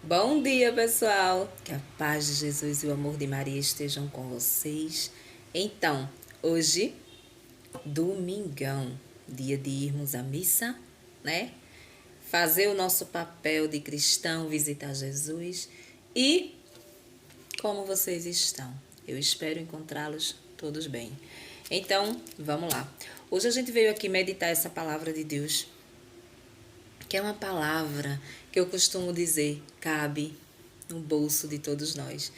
Bom dia, pessoal! Que a paz de Jesus e o amor de Maria estejam com vocês. Então, hoje, domingão, dia de irmos à missa, né? Fazer o nosso papel de cristão, visitar Jesus. E como vocês estão? Eu espero encontrá-los todos bem. Então, vamos lá. Hoje a gente veio aqui meditar essa palavra de Deus, que é uma palavra que eu costumo dizer, cabe no bolso de todos nós,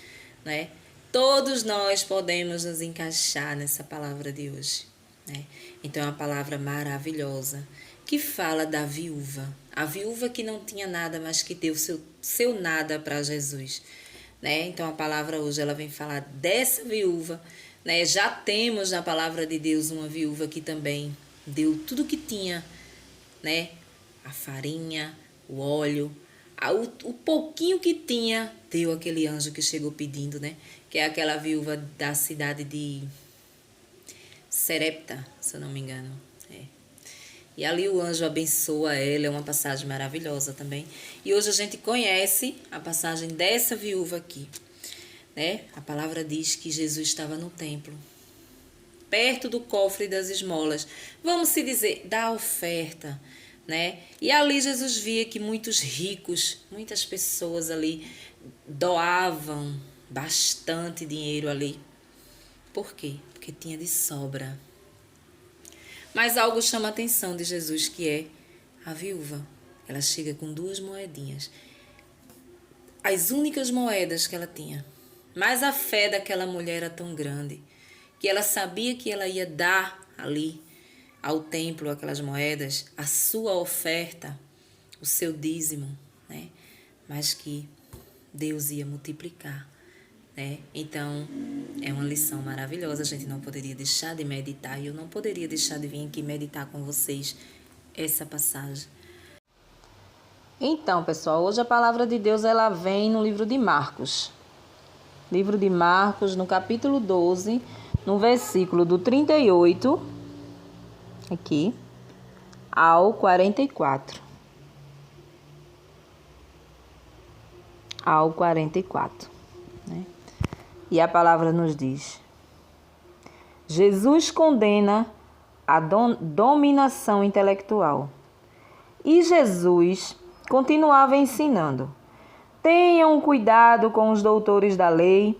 né? Todos nós podemos nos encaixar nessa palavra de hoje, né? Então é uma palavra maravilhosa que fala da viúva, a viúva que não tinha nada, mas que deu seu nada para Jesus, né? Então a palavra hoje ela vem falar dessa viúva, né? Já temos na palavra de Deus uma viúva que também deu tudo que tinha, né? A farinha, o óleo, o pouquinho que tinha, deu aquele anjo que chegou pedindo, né? Que é aquela viúva da cidade de Serepta, se eu não me engano. E ali o anjo abençoa ela, é uma passagem maravilhosa também. E hoje a gente conhece a passagem dessa viúva aqui, né? A palavra diz que Jesus estava no templo, perto do cofre das esmolas. Vamos se dizer, da oferta, né? E ali Jesus via que muitos ricos, muitas pessoas ali doavam bastante dinheiro ali. Por quê? Porque tinha de sobra. Mas algo chama a atenção de Jesus, que é a viúva. Ela chega com 2 moedinhas. As únicas moedas que ela tinha. Mas a fé daquela mulher era tão grande que ela sabia que ela ia dar ali ao templo aquelas moedas, a sua oferta, o seu dízimo, né? Mas que Deus ia multiplicar, né? Então, é uma lição maravilhosa, a gente não poderia deixar de meditar e eu não poderia deixar de vir aqui meditar com vocês essa passagem. Então, pessoal, hoje a palavra de Deus ela vem no livro de Marcos. Livro de Marcos, no capítulo 12, no versículo do 38, aqui, ao 44. Ao 44, né? E a palavra nos diz: Jesus condena a dominação intelectual. E Jesus continuava ensinando: tenham cuidado com os doutores da lei.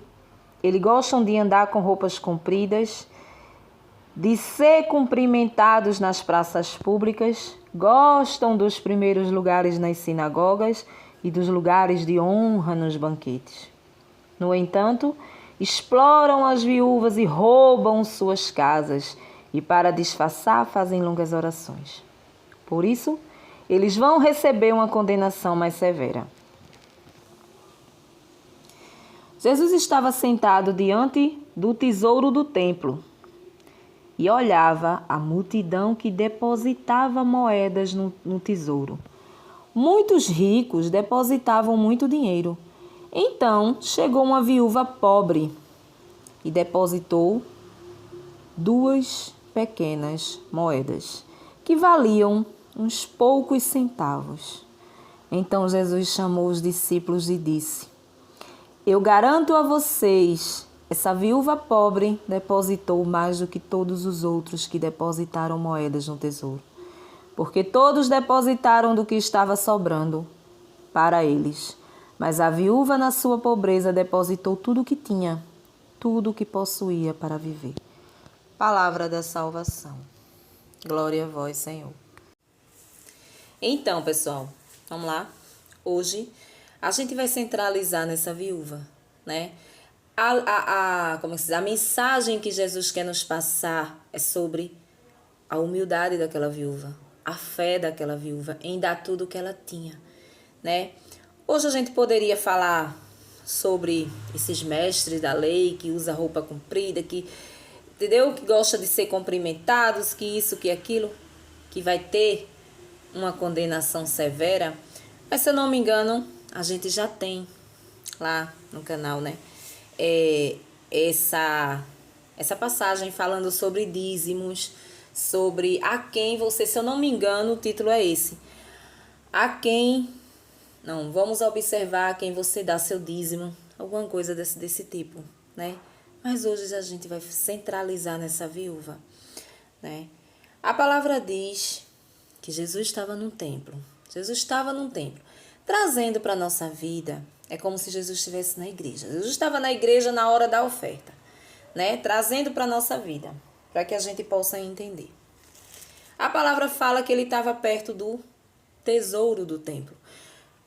Eles gostam de andar com roupas compridas, de ser cumprimentados nas praças públicas, gostam dos primeiros lugares nas sinagogas e dos lugares de honra nos banquetes. No entanto, exploram as viúvas e roubam suas casas, e para disfarçar fazem longas orações. Por isso, eles vão receber uma condenação mais severa. Jesus estava sentado diante do tesouro do templo e olhava a multidão que depositava moedas no tesouro. Muitos ricos depositavam muito dinheiro. Então chegou uma viúva pobre e depositou 2 pequenas moedas, que valiam uns poucos centavos. Então Jesus chamou os discípulos e disse: eu garanto a vocês, essa viúva pobre depositou mais do que todos os outros que depositaram moedas no tesouro, porque todos depositaram do que estava sobrando para eles. Mas a viúva, na sua pobreza, depositou tudo o que tinha, tudo o que possuía para viver. Palavra da salvação. Glória a vós, Senhor. Então, pessoal, vamos lá. Hoje a gente vai centralizar nessa viúva, né? A mensagem que Jesus quer nos passar é sobre a humildade daquela viúva, a fé daquela viúva em dar tudo o que ela tinha, né? Hoje a gente poderia falar sobre esses mestres da lei que usa roupa comprida, que, entendeu? Que gosta de ser cumprimentados, que isso, que aquilo, que vai ter uma condenação severa. Mas se eu não me engano, a gente já tem lá no canal, né? Essa passagem falando sobre dízimos, sobre a quem você, se eu não me engano, o título é esse: a quem Não, vamos observar quem você dá seu dízimo, alguma coisa desse tipo, né? Mas hoje a gente vai centralizar nessa viúva, né? A palavra diz que Jesus estava num templo. Jesus estava num templo. Trazendo para a nossa vida, é como se Jesus estivesse na igreja. Jesus estava na igreja na hora da oferta, né? Trazendo para a nossa vida, para que a gente possa entender. A palavra fala que ele estava perto do tesouro do templo.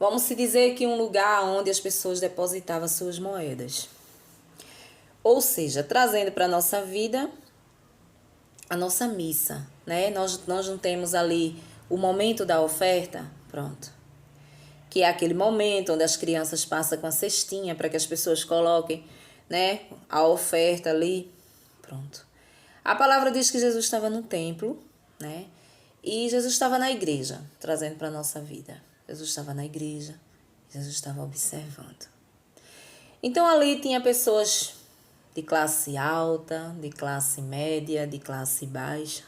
Vamos se dizer que um lugar onde as pessoas depositavam suas moedas. Ou seja, trazendo para a nossa vida a nossa missa, né? Nós não temos ali o momento da oferta, pronto. Que é aquele momento onde as crianças passam com a cestinha para que as pessoas coloquem, né, a oferta ali, pronto. A palavra diz que Jesus estava no templo, né? E Jesus estava na igreja, trazendo para a nossa vida. Jesus estava na igreja, Jesus estava observando. Então ali tinha pessoas de classe alta, de classe média, de classe baixa.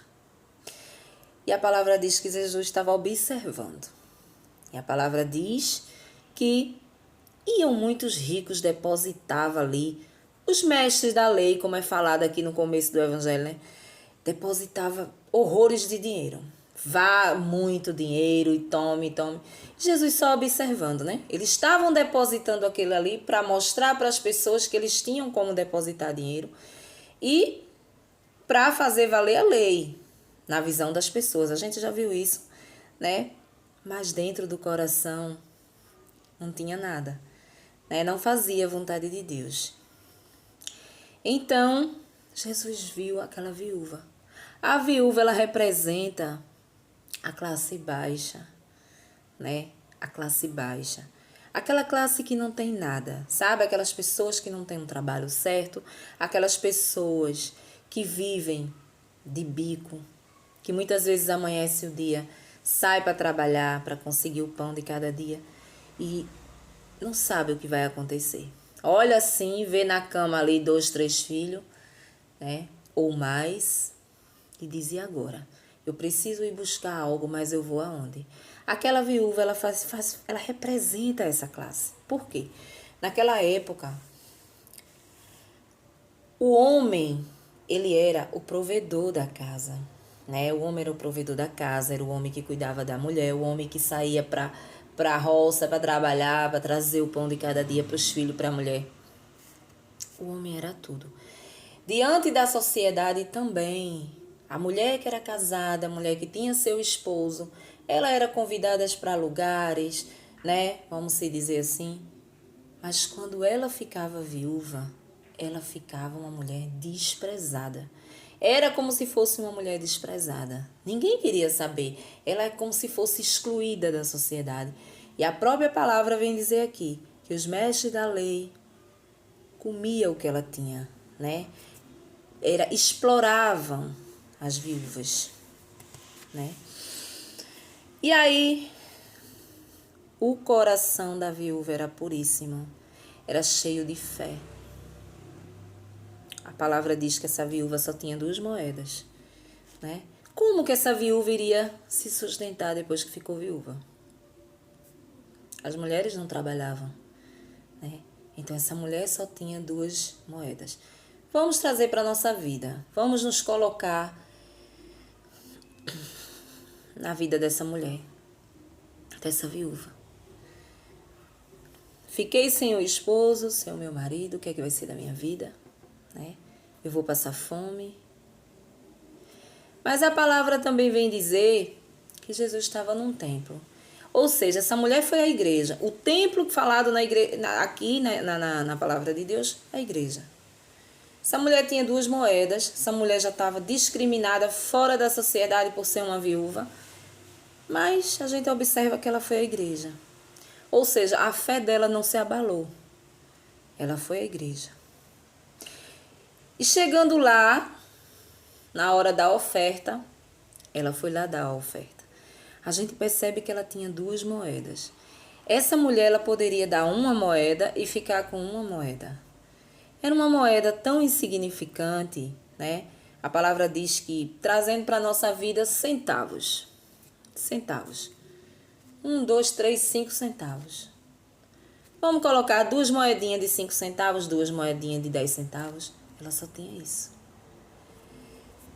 E a palavra diz que Jesus estava observando. E a palavra diz que iam muitos ricos, depositavam ali. Os mestres da lei, como é falado aqui no começo do evangelho, né? Depositava horrores de dinheiro. Vá muito dinheiro e tome, tome. Jesus só observando, né? Eles estavam depositando aquilo ali para mostrar para as pessoas que eles tinham como depositar dinheiro e para fazer valer a lei na visão das pessoas. A gente já viu isso, né? Mas dentro do coração não tinha nada, né? Não fazia a vontade de Deus. Então, Jesus viu aquela viúva. A viúva, ela representa a classe baixa, né? A classe baixa. Aquela classe que não tem nada, sabe? Aquelas pessoas que não têm um trabalho certo, aquelas pessoas que vivem de bico, que muitas vezes amanhece o dia, sai para trabalhar, para conseguir o pão de cada dia e não sabe o que vai acontecer. Olha assim, vê na cama ali 2, 3 filhos, né? Ou mais, e diz: e agora? Eu preciso ir buscar algo, mas eu vou aonde? Aquela viúva, ela representa essa classe. Por quê? Naquela época, o homem, ele era o provedor da casa, né? O homem era o provedor da casa, era o homem que cuidava da mulher, o homem que saía para a roça, para trabalhar, para trazer o pão de cada dia para os filhos, para a mulher. O homem era tudo. Diante da sociedade também, a mulher que era casada, a mulher que tinha seu esposo, ela era convidada para lugares, né? Vamos se dizer assim. Mas quando ela ficava viúva, ela ficava uma mulher desprezada. Era como se fosse uma mulher desprezada. Ninguém queria saber. Ela é como se fosse excluída da sociedade. E a própria palavra vem dizer aqui que os mestres da lei comiam o que ela tinha, né? Exploravam as viúvas, né? E aí, o coração da viúva era puríssimo, era cheio de fé. A palavra diz que essa viúva só tinha 2 moedas, né? Como que essa viúva iria se sustentar depois que ficou viúva? As mulheres não trabalhavam, né? Então essa mulher só tinha 2 moedas. Vamos trazer para a nossa vida. Vamos nos colocar na vida dessa mulher, dessa viúva. Fiquei sem o esposo, sem o meu marido, o que é que vai ser da minha vida, né? Eu vou passar fome. Mas a palavra também vem dizer que Jesus estava num templo. Ou seja, essa mulher foi à igreja. O templo falado aqui na palavra de Deus é a igreja. Essa mulher tinha 2 moedas. Essa mulher já estava discriminada fora da sociedade por ser uma viúva. Mas a gente observa que ela foi à igreja. Ou seja, a fé dela não se abalou. Ela foi à igreja. E chegando lá, na hora da oferta, ela foi lá dar a oferta. A gente percebe que ela tinha 2 moedas. Essa mulher, ela poderia dar 1 moeda e ficar com 1 moeda. Era uma moeda tão insignificante, né? A palavra diz que, trazendo para a nossa vida centavos. Centavos. 1, 2, 3, 5 centavos. Vamos colocar 2 moedinhas de 5 centavos, 2 moedinhas de 10 centavos. Ela só tinha isso.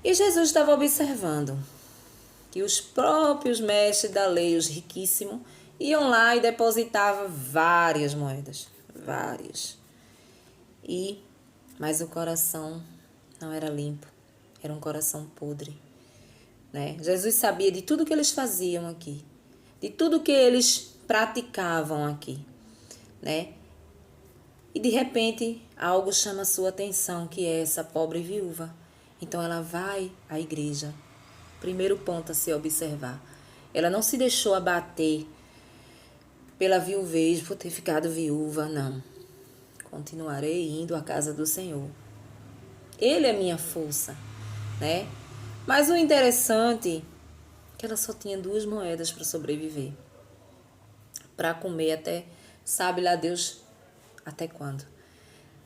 E Jesus estava observando que os próprios mestres da lei, os riquíssimos, iam lá e depositavam várias moedas. Várias. Mas o coração não era limpo. Era um coração podre. Né? Jesus sabia de tudo que eles faziam aqui. De tudo que eles praticavam aqui. Né? E de repente algo chama a sua atenção, que é essa pobre viúva. Então ela vai à igreja. Primeiro ponto a se observar. Ela não se deixou abater pela viuvez, por ter ficado viúva, não. Continuarei indo à casa do Senhor. Ele é minha força, né? Mas o interessante é que ela só tinha 2 moedas para sobreviver. Para comer até, sabe lá Deus até quando,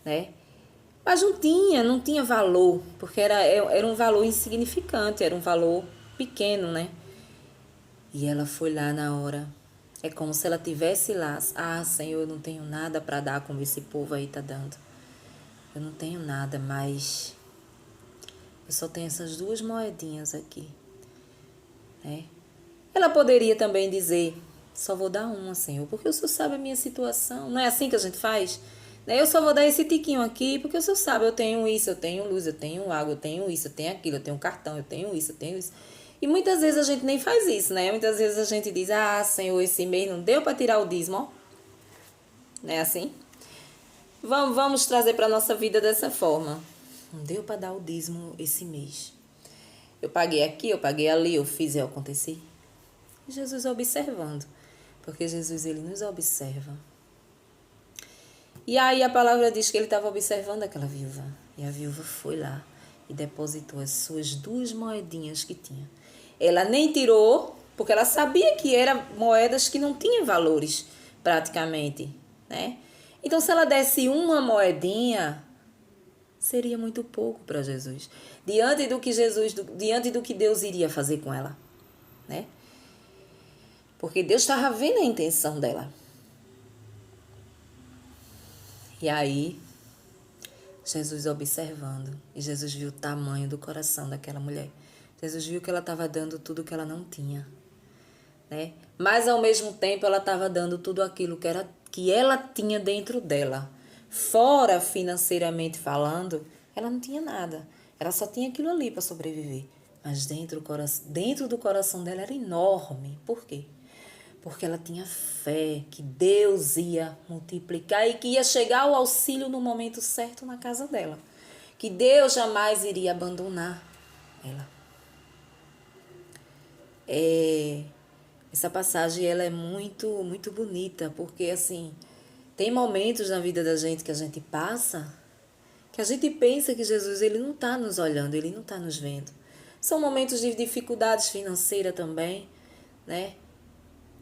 né? Mas não tinha valor, porque era um valor insignificante, era um valor pequeno, né? E ela foi lá na hora. É como se ela tivesse lá. Ah, Senhor, eu não tenho nada para dar como esse povo aí tá dando. Eu não tenho nada, mas eu só tenho essas 2 moedinhas aqui. Né? Ela poderia também dizer, só vou dar uma, Senhor, porque o Senhor sabe a minha situação. Não é assim que a gente faz? Eu só vou dar esse tiquinho aqui, porque o Senhor sabe, eu tenho isso, eu tenho luz, eu tenho água, eu tenho isso, eu tenho aquilo, eu tenho cartão, eu tenho isso, eu tenho isso. E muitas vezes a gente nem faz isso, né? Muitas vezes a gente diz, ah, Senhor, esse mês não deu para tirar o dízimo, ó. Não é assim? Vamos trazer para a nossa vida dessa forma. Não deu para dar o dízimo esse mês. Eu paguei aqui, eu paguei ali, eu fiz e eu aconteci. Jesus observando, porque Jesus, ele nos observa. E aí a palavra diz que ele estava observando aquela viúva. E a viúva foi lá e depositou as suas 2 moedinhas que tinha. Ela nem tirou, porque ela sabia que eram moedas que não tinham valores, praticamente, né? Então, se ela desse uma moedinha, seria muito pouco para Jesus. Diante do que Deus iria fazer com ela, né? Porque Deus estava vendo a intenção dela. E aí, Jesus observando, e Jesus viu o tamanho do coração daquela mulher. Jesus viu que ela estava dando tudo que ela não tinha, né? Mas ao mesmo tempo ela estava dando tudo aquilo que ela tinha dentro dela. Fora financeiramente falando, ela não tinha nada. Ela só tinha aquilo ali para sobreviver. Mas dentro do coração dela era enorme. Por quê? Porque ela tinha fé que Deus ia multiplicar e que ia chegar o auxílio no momento certo na casa dela. Que Deus jamais iria abandonar ela. Essa passagem ela é muito, muito bonita, porque assim, tem momentos na vida da gente que a gente passa, que a gente pensa que Jesus ele não está nos olhando, ele não está nos vendo. São momentos de dificuldades financeiras também, né?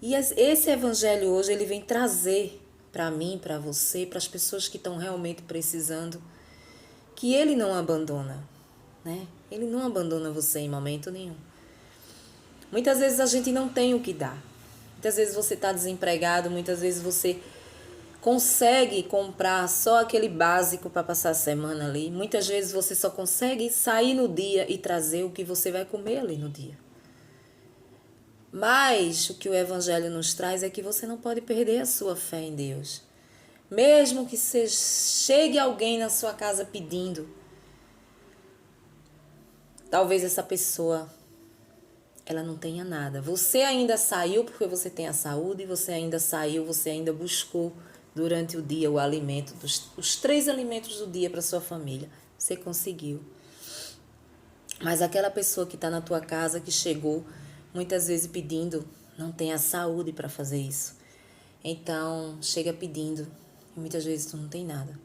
E esse evangelho hoje, ele vem trazer para mim, para você, para as pessoas que estão realmente precisando, que ele não abandona, né? Ele não abandona você em momento nenhum. Muitas vezes a gente não tem o que dar. Muitas vezes você está desempregado, muitas vezes você consegue comprar só aquele básico para passar a semana ali. Muitas vezes você só consegue sair no dia e trazer o que você vai comer ali no dia. Mas o que o Evangelho nos traz é que você não pode perder a sua fé em Deus. Mesmo que chegue alguém na sua casa pedindo, talvez essa pessoa ela não tenha nada. Você ainda saiu porque você tem a saúde, você ainda saiu, você ainda buscou durante o dia o alimento, os 3 alimentos do dia para sua família. Você conseguiu. Mas aquela pessoa que está na tua casa, que chegou muitas vezes pedindo, não tem a saúde para fazer isso. Então, chega pedindo e muitas vezes tu não tem nada.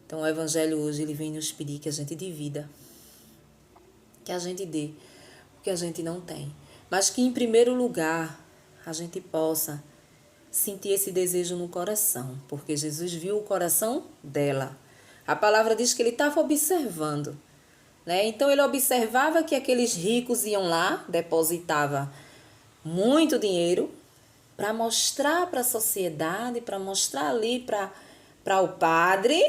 Então, o Evangelho hoje ele vem nos pedir que a gente divida, que a gente dê o que a gente não tem. Mas que, em primeiro lugar, a gente possa sentir esse desejo no coração, porque Jesus viu o coração dela. A palavra diz que ele estava observando, né? Então ele observava que aqueles ricos iam lá, depositavam muito dinheiro, para mostrar para a sociedade, para mostrar ali para o padre,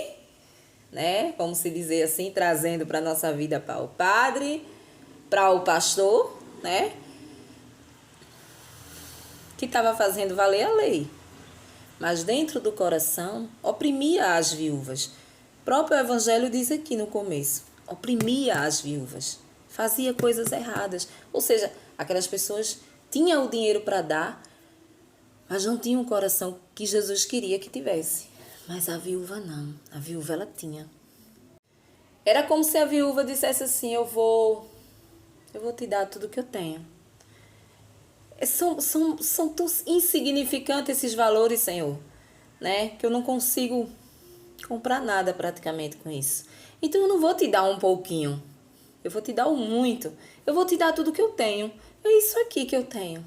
né? Vamos se dizer assim, trazendo para a nossa vida para o padre, para o pastor, né? Que estava fazendo valer a lei. Mas dentro do coração, oprimia as viúvas. O próprio Evangelho diz aqui no começo, oprimia as viúvas, fazia coisas erradas. Ou seja, aquelas pessoas tinham o dinheiro para dar, mas não tinham o coração que Jesus queria que tivesse. Mas a viúva não, a viúva ela tinha. Era como se a viúva dissesse assim, eu vou te dar tudo que eu tenho. São tão insignificantes esses valores, Senhor, né? Que eu não consigo comprar nada praticamente com isso. Então eu não vou te dar um pouquinho. Eu vou te dar o muito. Eu vou te dar tudo que eu tenho. É isso aqui que eu tenho.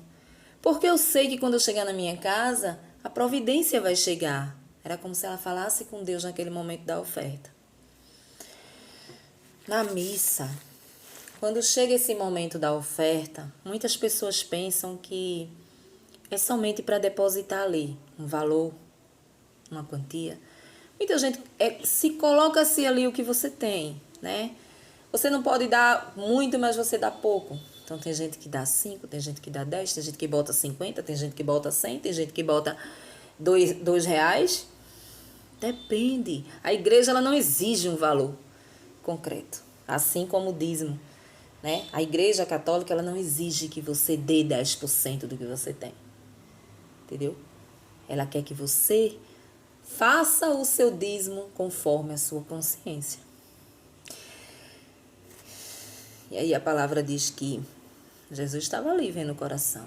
Porque eu sei que quando eu chegar na minha casa, a providência vai chegar. Era como se ela falasse com Deus naquele momento da oferta. Na missa, quando chega esse momento da oferta, muitas pessoas pensam que é somente para depositar ali um valor, uma quantia. Muita gente se coloca-se ali o que você tem, né? Você não pode dar muito, mas você dá pouco. Então tem gente que dá 5, tem gente que dá 10, tem gente que bota 50, tem gente que bota 100, tem gente que bota R$2. Depende. A igreja ela não exige um valor concreto, assim como o dízimo, né? A igreja católica ela não exige que você dê 10% do que você tem. Entendeu? Ela quer que você faça o seu dízimo conforme a sua consciência. E aí a palavra diz que Jesus estava ali vendo o coração.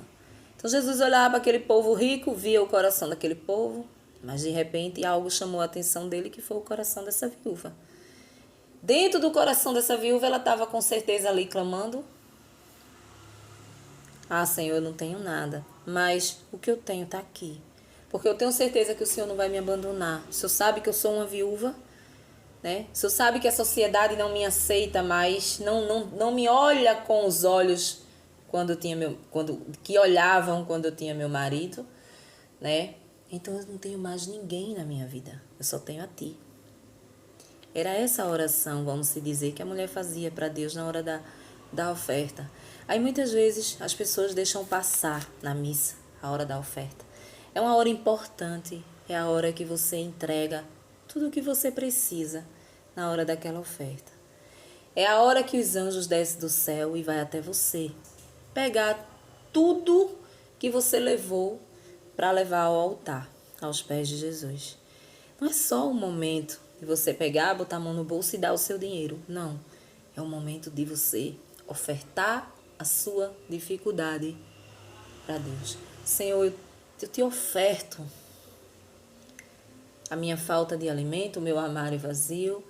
Então Jesus olhava para aquele povo rico, via o coração daquele povo, mas de repente algo chamou a atenção dele que foi o coração dessa viúva. Dentro do coração dessa viúva ela estava com certeza ali clamando: ah, Senhor, eu não tenho nada, mas o que eu tenho está aqui. Porque eu tenho certeza que o Senhor não vai me abandonar. O Senhor sabe que eu sou uma viúva, né? O Senhor sabe que a sociedade não me aceita mais, não me olha com os olhos que olhavam quando eu tinha meu marido, né? Então eu não tenho mais ninguém na minha vida, eu só tenho a Ti. Era essa a oração, vamos se dizer, que a mulher fazia para Deus na hora da oferta. Aí muitas vezes as pessoas deixam passar na missa a hora da oferta. É uma hora importante, é a hora que você entrega tudo o que você precisa na hora daquela oferta. É a hora que os anjos descem do céu e vai até você pegar tudo que você levou para levar ao altar, aos pés de Jesus. Não é só o momento de você pegar, botar a mão no bolso e dar o seu dinheiro. Não. É o momento de você ofertar a sua dificuldade para Deus. Senhor, eu te oferto a minha falta de alimento, o meu armário vazio,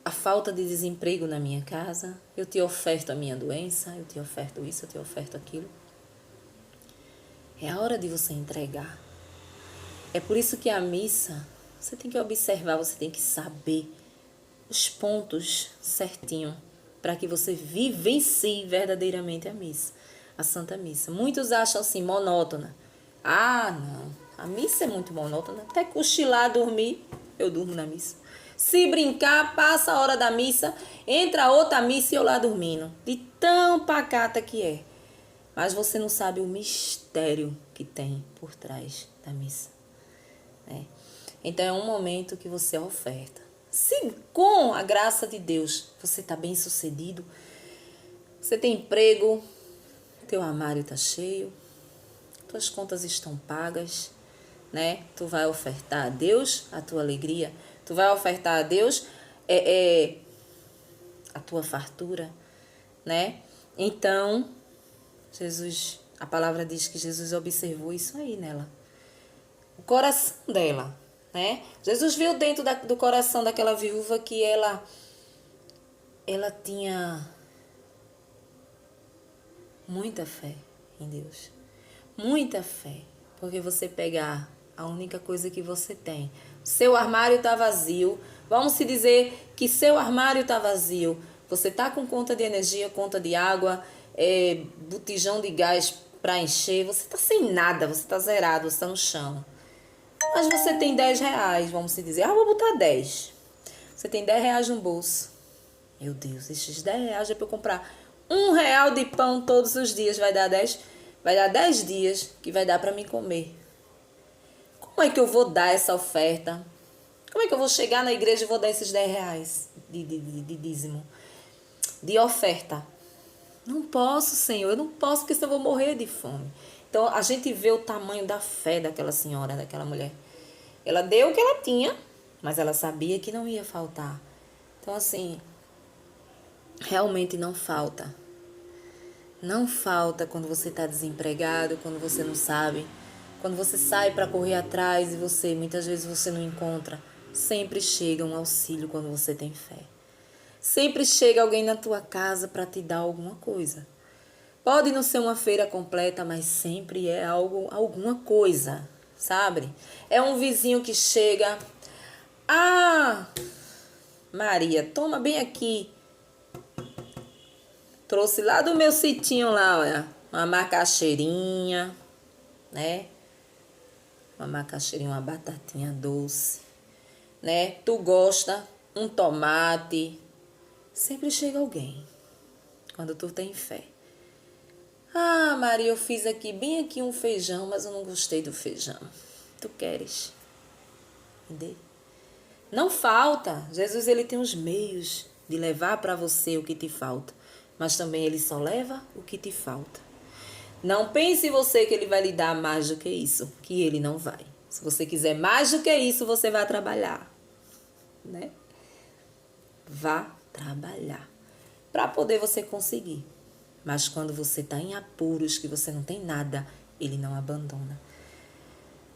a falta de desemprego na minha casa. Eu te oferto a minha doença, eu te oferto isso, eu te oferto aquilo. É a hora de você entregar. É por isso que a missa, você tem que observar, você tem que saber os pontos certinho para que você vivencie verdadeiramente a missa, a Santa Missa. Muitos acham assim, monótona. Ah, não, a missa é muito monótona. Até cochilar, dormir, eu durmo na missa. Se brincar, passa a hora da missa, entra outra missa e eu lá dormindo. De tão pacata que é. Mas você não sabe o mistério que tem por trás da missa, né? Então é um momento que você oferta. Se com a graça de Deus você está bem sucedido, você tem emprego, teu armário está cheio, tuas contas estão pagas, né? Tu vai ofertar a Deus a tua alegria, tu vai ofertar a Deus a tua fartura, né? Então, Jesus, a palavra diz que Jesus observou isso aí nela. O coração dela, né? Jesus viu dentro do coração daquela viúva que ela tinha muita fé em Deus. Muita fé. Porque você pegar a única coisa que você tem. Seu armário está vazio. Vamos se dizer que seu armário está vazio. Você está com conta de energia, conta de água, botijão de gás para encher, você tá sem nada, você tá zerado, você tá no chão. Mas você tem 10 reais, vamos se dizer. Ah, vou botar 10. Você tem 10 reais no bolso. Meu Deus, esses 10 reais é para eu comprar 1 real de pão todos os dias. Vai dar 10 dias que vai dar para mim comer. Como é que eu vou dar essa oferta? Como é que eu vou chegar na igreja e vou dar esses 10 reais de dízimo? De oferta. Não posso, Senhor. Eu não posso, porque senão eu vou morrer de fome. Então, a gente vê o tamanho da fé daquela senhora, daquela mulher. Ela deu o que ela tinha, mas ela sabia que não ia faltar. Então, assim, realmente não falta. Não falta quando você está desempregado, quando você não sabe. Quando você sai para correr atrás e muitas vezes você não encontra. Sempre chega um auxílio quando você tem fé. Sempre chega alguém na tua casa para te dar alguma coisa. Pode não ser uma feira completa, mas sempre é alguma coisa, sabe? É um vizinho que chega. Ah, Maria, toma bem aqui. Trouxe lá do meu sitinho lá, olha, uma macaxeirinha, né? Uma macaxeirinha, uma batatinha doce, né? Tu gosta, um tomate. Sempre chega alguém, quando tu tem fé. Ah, Maria, eu fiz bem aqui um feijão, mas eu não gostei do feijão. Tu queres? Entendeu? Não falta. Jesus, ele tem os meios de levar para você o que te falta, mas também ele só leva o que te falta. Não pense você que ele vai lhe dar mais do que isso, que ele não vai. Se você quiser mais do que isso, você vai trabalhar, né? Vá trabalhar para poder você conseguir. Mas quando você está em apuros, que você não tem nada, ele não abandona.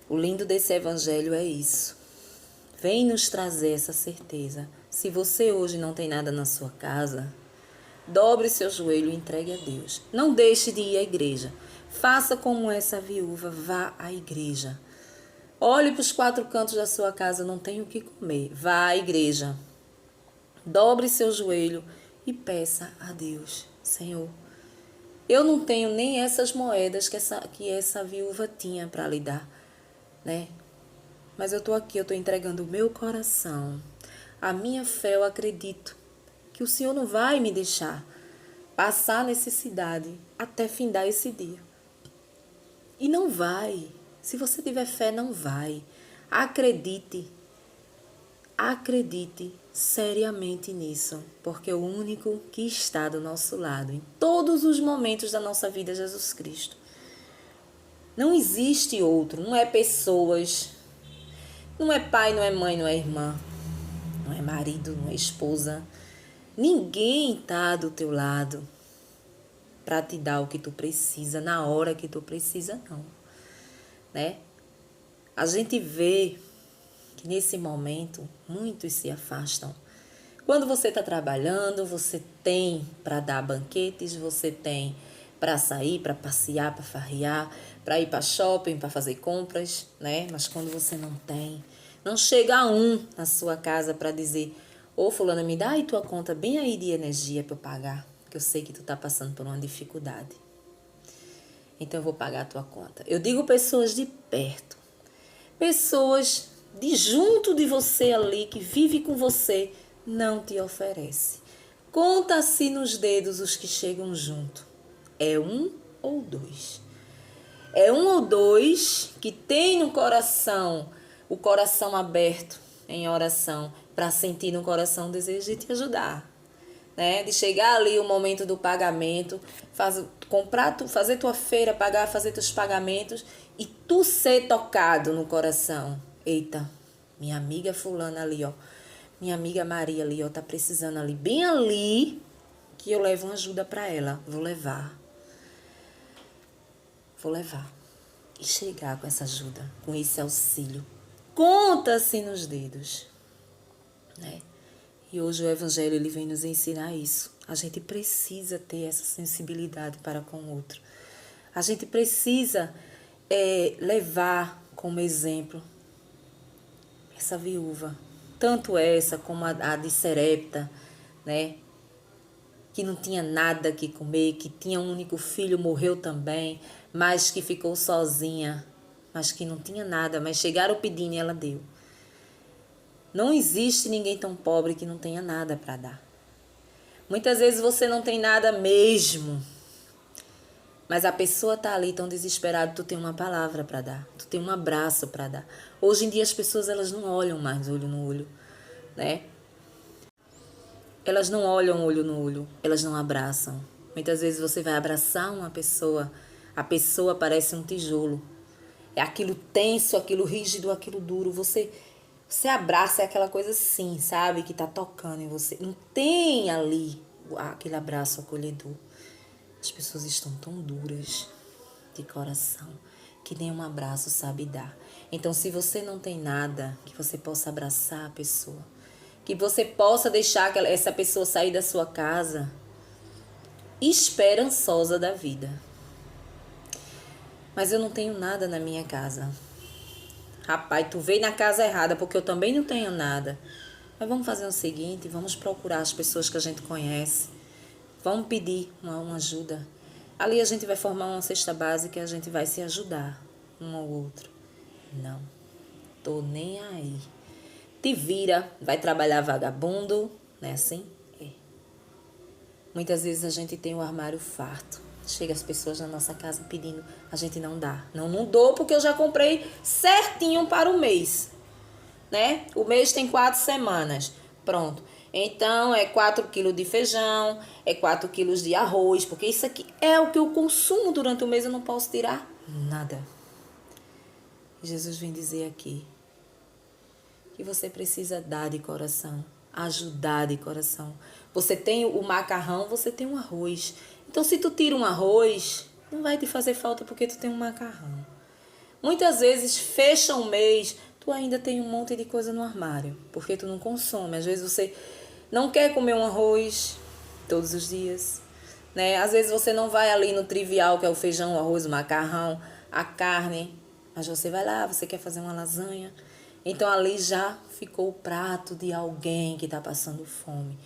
O lindo desse evangelho é isso. Vem nos trazer essa certeza. Se você hoje não tem nada na sua casa, dobre seu joelho e entregue a Deus. Não deixe de ir à igreja. Faça como essa viúva, vá à igreja. Olhe para os 4 cantos da sua casa, não tem o que comer. Vá à igreja. Dobre seu joelho e peça a Deus. Senhor, eu não tenho nem essas moedas que essa viúva tinha para lhe dar, né? Mas eu estou aqui, eu estou entregando o meu coração. A minha fé, eu acredito que o Senhor não vai me deixar passar necessidade até findar esse dia. E não vai. Se você tiver fé, não vai. Acredite. Acredite seriamente nisso, porque o único que está do nosso lado em todos os momentos da nossa vida é Jesus Cristo. Não existe outro, não é pessoas, não é pai, não é mãe, não é irmã, não é marido, não é esposa. Ninguém está do teu lado para te dar o que tu precisa na hora que tu precisa, não, né? A gente vê que nesse momento muitos se afastam. Quando você está trabalhando, você tem para dar banquetes, você tem para sair, para passear, para farrear, para ir para shopping, para fazer compras, né? Mas quando você não tem, não chega um na sua casa para dizer: ô fulana, me dá aí tua conta bem aí de energia para eu pagar, porque eu sei que tu está passando por uma dificuldade. Então eu vou pagar a tua conta. Eu digo pessoas de perto, pessoas de junto de você ali, que vive com você, não te oferece. Conta-se nos dedos os que chegam junto. É 1 ou 2. É 1 ou 2 que tem no coração, o coração aberto em oração, para sentir no coração o desejo de te ajudar, né? De chegar ali o momento do pagamento, fazer tua feira, fazer teus pagamentos e tu ser tocado no coração. Eita, minha amiga fulana ali, ó. Minha amiga Maria ali, ó, tá precisando ali, bem ali, que eu levo uma ajuda para ela. Vou levar. E chegar com essa ajuda, com esse auxílio. Conta-se nos dedos, né? E hoje o Evangelho, ele vem nos ensinar isso. A gente precisa ter essa sensibilidade para com o outro. A gente precisa levar como exemplo essa viúva, tanto essa como a de Serepta, né? Que não tinha nada que comer, que tinha um único filho, morreu também, mas que ficou sozinha, mas que não tinha nada, mas chegaram pedindo e ela deu. Não existe ninguém tão pobre que não tenha nada para dar. Muitas vezes você não tem nada mesmo, mas a pessoa está ali tão desesperada, tu tem uma palavra para dar, tu tem um abraço para dar. Hoje em dia as pessoas elas não olham mais olho no olho, né? Elas não olham olho no olho, elas não abraçam. Muitas vezes você vai abraçar uma pessoa, a pessoa parece um tijolo. É aquilo tenso, aquilo rígido, aquilo duro. Você abraça, é aquela coisa assim, sabe? Que tá tocando em você. Não tem ali aquele abraço acolhedor. As pessoas estão tão duras de coração que nem um abraço sabe dar. Então, se você não tem nada, que você possa abraçar a pessoa. Que você possa deixar essa pessoa sair da sua casa esperançosa da vida. Mas eu não tenho nada na minha casa. Rapaz, tu veio na casa errada, porque eu também não tenho nada. Mas vamos fazer o seguinte, vamos procurar as pessoas que a gente conhece. Vamos pedir uma ajuda. Ali a gente vai formar uma cesta básica e a gente vai se ajudar um ao outro. Não, tô nem aí. Te vira, vai trabalhar vagabundo, não é assim? É. Muitas vezes a gente tem o armário farto. Chega as pessoas na nossa casa pedindo, a gente não dá. Não dou porque eu já comprei certinho para o mês, né? O mês tem 4 semanas, pronto. Então, é 4 quilos de feijão, é 4 quilos de arroz, porque isso aqui é o que eu consumo durante o mês, eu não posso tirar nada. Jesus vem dizer aqui que você precisa dar de coração, ajudar de coração. Você tem o macarrão, você tem um arroz. Então, se tu tira um arroz, não vai te fazer falta porque tu tem um macarrão. Muitas vezes, fecha um mês, tu ainda tem um monte de coisa no armário, porque tu não consome. Às vezes, você não quer comer um arroz todos os dias, né? Às vezes, você não vai ali no trivial, que é o feijão, o arroz, o macarrão, a carne, mas você vai lá, você quer fazer uma lasanha. Então, ali já ficou o prato de alguém que está passando fome.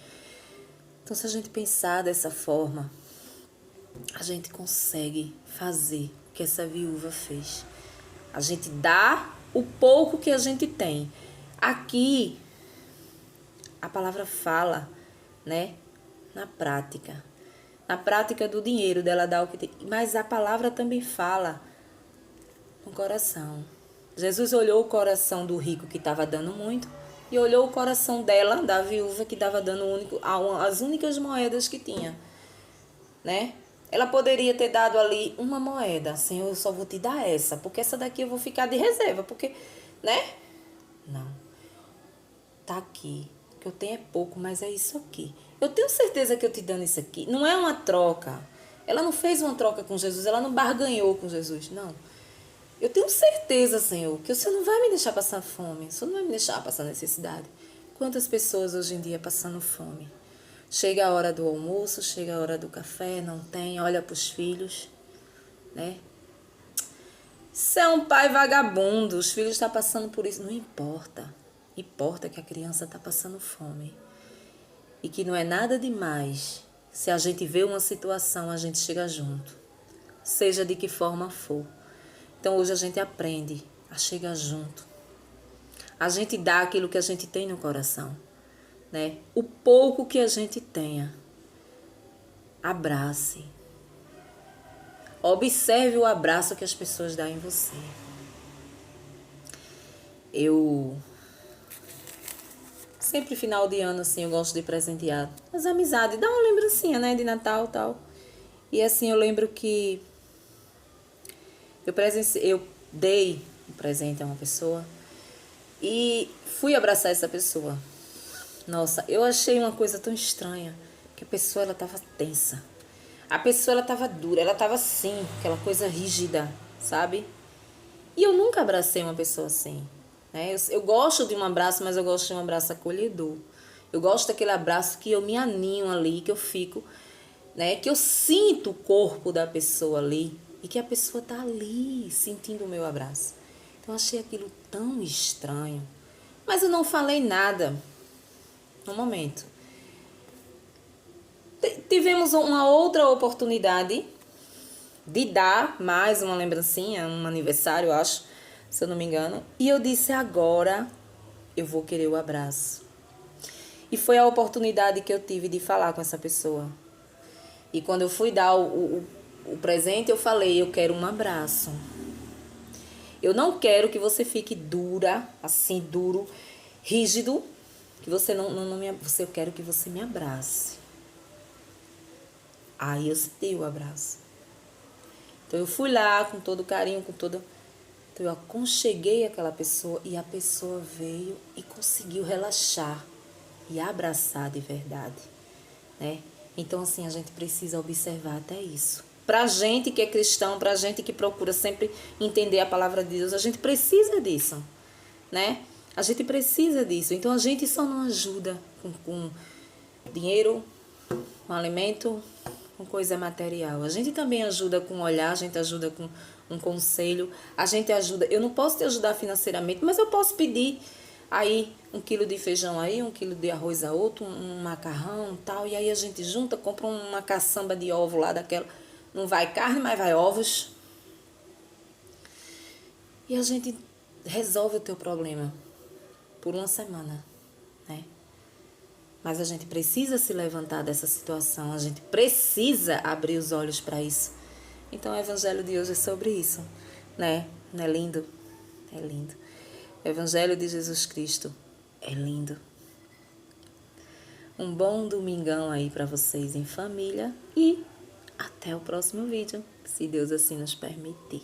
Então, se a gente pensar dessa forma, a gente consegue fazer o que essa viúva fez. A gente dá o pouco que a gente tem. Aqui, a palavra fala, né? Na prática. Na prática do dinheiro, dela dar o que tem. Mas a palavra também fala no coração. Jesus olhou o coração do rico que estava dando muito e olhou o coração dela, da viúva, que estava dando as únicas moedas que tinha, né? Ela poderia ter dado ali uma moeda. Senhor, eu só vou te dar essa, porque essa daqui eu vou ficar de reserva, porque, né? Não. Tá aqui. O que eu tenho é pouco, mas é isso aqui. Eu tenho certeza que eu te dando isso aqui. Não é uma troca. Ela não fez uma troca com Jesus, ela não barganhou com Jesus, não. Eu tenho certeza, Senhor, que o Senhor não vai me deixar passar fome. O Senhor não vai me deixar passar necessidade. Quantas pessoas hoje em dia passando fome? Chega a hora do almoço, chega a hora do café, não tem, olha para os filhos, né? Se é um pai vagabundo, os filhos estão passando por isso, não importa. Importa que a criança está passando fome. E que não é nada demais. Se a gente vê uma situação, a gente chega junto. Seja de que forma for. Então hoje a gente aprende a chegar junto. A gente dá aquilo que a gente tem no coração, né? O pouco que a gente tenha. Abrace. Observe o abraço que as pessoas dão em você. Eu sempre final de ano assim, eu gosto de presentear as amizades, dar uma lembrancinha, né, de Natal, tal. E assim eu lembro que eu dei um presente a uma pessoa e fui abraçar essa pessoa. Nossa, eu achei uma coisa tão estranha, que a pessoa ela tava tensa. A pessoa ela tava dura, ela tava assim, aquela coisa rígida, sabe? E eu nunca abracei uma pessoa assim, né? Eu gosto de um abraço, mas eu gosto de um abraço acolhedor. Eu gosto daquele abraço que eu me aninho ali, que eu fico, né? Que eu sinto o corpo da pessoa ali e que a pessoa tá ali sentindo o meu abraço. Então eu achei aquilo tão estranho. Mas eu não falei nada no momento. Tivemos uma outra oportunidade de dar mais uma lembrancinha, um aniversário, eu acho, se eu não me engano. E eu disse, agora eu vou querer o abraço. E foi a oportunidade que eu tive de falar com essa pessoa. E quando eu fui dar o presente, eu falei, eu quero um abraço. Eu não quero que você fique dura, assim, duro, rígido, que você não me... Eu quero que você me abrace. Aí eu dei o abraço. Então eu fui lá com todo carinho, com toda... Então eu aconcheguei aquela pessoa e a pessoa veio e conseguiu relaxar e abraçar de verdade, né? Então assim, a gente precisa observar até isso. Pra gente que é cristão, pra gente que procura sempre entender a palavra de Deus, a gente precisa disso, né? A gente precisa disso. Então a gente só não ajuda com dinheiro, com alimento, com coisa material. A gente também ajuda com olhar, a gente ajuda com um conselho, a gente ajuda. Eu não posso te ajudar financeiramente, mas eu posso pedir aí 1 quilo de feijão aí, 1 quilo de arroz a outro, um macarrão e tal. E aí a gente junta, compra uma caçamba de ovo lá daquela. Não vai carne, mas vai ovos. E a gente resolve o teu problema por uma semana, né? Mas a gente precisa se levantar dessa situação, a gente precisa abrir os olhos para isso. Então o evangelho de hoje é sobre isso, né? Não é lindo? É lindo. O evangelho de Jesus Cristo é lindo. Um bom domingão aí para vocês em família e até o próximo vídeo, se Deus assim nos permitir.